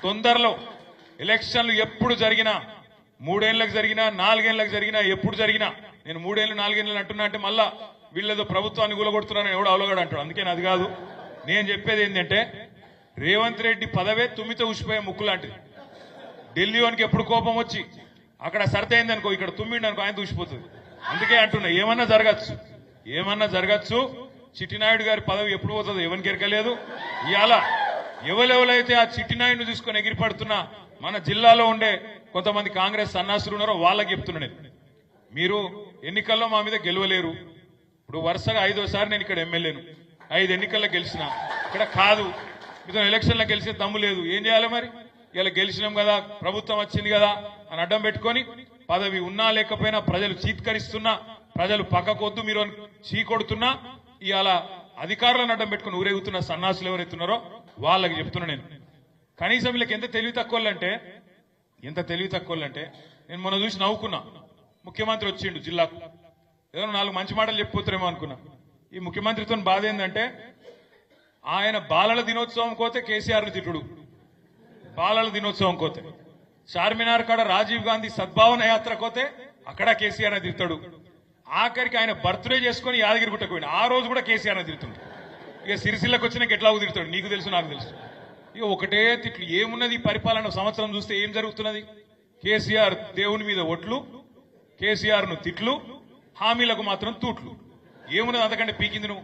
తొందరలో ఎలక్షన్లు ఎప్పుడు జరిగినా 3 ఏళ్లకు జరిగినా 4 ఏళ్లకు జరిగినా ఎప్పుడు జరిగినా నేను 3 ఏళ్లు 4 ఏళ్లు అంటున్నా అంటే మళ్ళా వీళ్ళేదో ప్రభుత్వాన్ని కూలగొడుతున్నారని ఎవడు అవలగాడు అంటాడు. అందుకే అది కాదు. నేను చెప్పేది ఏంటంటే రేవంత్ రెడ్డి పదవే తుమ్మితో ఉసిపోయే ముక్కు లాంటిది. ఢిల్లీ వానికి ఎప్పుడు కోపం వచ్చి అక్కడ సర్ది అయిందనుకో, ఇక్కడ తుమ్మిండి అనుకో, ఆయన దూసిపోతుంది. అందుకే అంటున్నా ఏమన్నా జరగచ్చు. చిట్టినాయుడు గారి పదవి ఎప్పుడు పోతుందో ఎవరికి ఎరకలేదు. ఇవాళ ఎవరెవరైతే ఆ చిట్టినాయుడిని తీసుకొని ఎగిరిపడుతున్నా మన జిల్లాలో ఉండే కొంతమంది కాంగ్రెస్ సన్నాసులు ఉన్నారో వాళ్ళకి చెప్తున్నా నేను, మీరు ఎన్నికల్లో మా మీద గెలవలేరు. ఇప్పుడు వరుసగా 5వ సారి నేను ఇక్కడ ఎమ్మెల్యేను, 5 ఎన్నికల్లో గెలిచిన. ఇక్కడ కాదు మీతో ఎలక్షన్లో గెలిచే దమ్ము లేదు. ఏం చేయాలి మరి? ఇలా గెలిచినాం కదా, ప్రభుత్వం వచ్చింది కదా అని అడ్డం పెట్టుకొని పదవి ఉన్నా లేకపోయినా ప్రజలు చీత్కరిస్తున్నా, ప్రజలు పక్కకొద్దు మీరు చీకొడుతున్నా, ఇవాళ అధికారులను అడ్డం పెట్టుకుని ఊరేగుతున్న సన్నాసులు ఎవరైతున్నారో వాళ్ళకి చెప్తున్నా నేను. కనీసం వీళ్ళకి ఎంత తెలివి తక్కువలంటే నేను మొన్న చూసి నవ్వుకున్నా. ముఖ్యమంత్రి వచ్చిండు జిల్లాకు, ఏదో 4 మంచి మాటలు చెప్పిపోతారేమో అనుకున్నా. ఈ ముఖ్యమంత్రితో బాధ ఏంటంటే ఆయన బాలల దినోత్సవం కోతే కేసీఆర్ని తిట్టుడు, బాలల దినోత్సవం కోతే చార్మినార్ కాడ రాజీవ్ గాంధీ సద్భావన యాత్ర కోతే అక్కడ కేసీఆర్ ని తిడతాడు. ఆఖరికి ఆయన బర్త్డే చేసుకుని యాదగిరి గుట్టకు పోయిన ఆ రోజు కూడా కేసీఆర్ ని తిడుతుంది. ఇక సిరిసిల్లకు వచ్చినాక ఎట్లా తిడతాడు నీకు తెలుసు నాకు తెలుసు. ఇక ఒకటే తిట్లు. ఏమున్నది పరిపాలన సంవత్సరం చూస్తే ఏం జరుగుతున్నది? కేసీఆర్ దేవుని మీద ఒట్లు, కేసీఆర్ ను తిట్లు, హామీలకు మాత్రం తూట్లు. ఏమున్నది అంతకంటే పీకింది నువ్వు?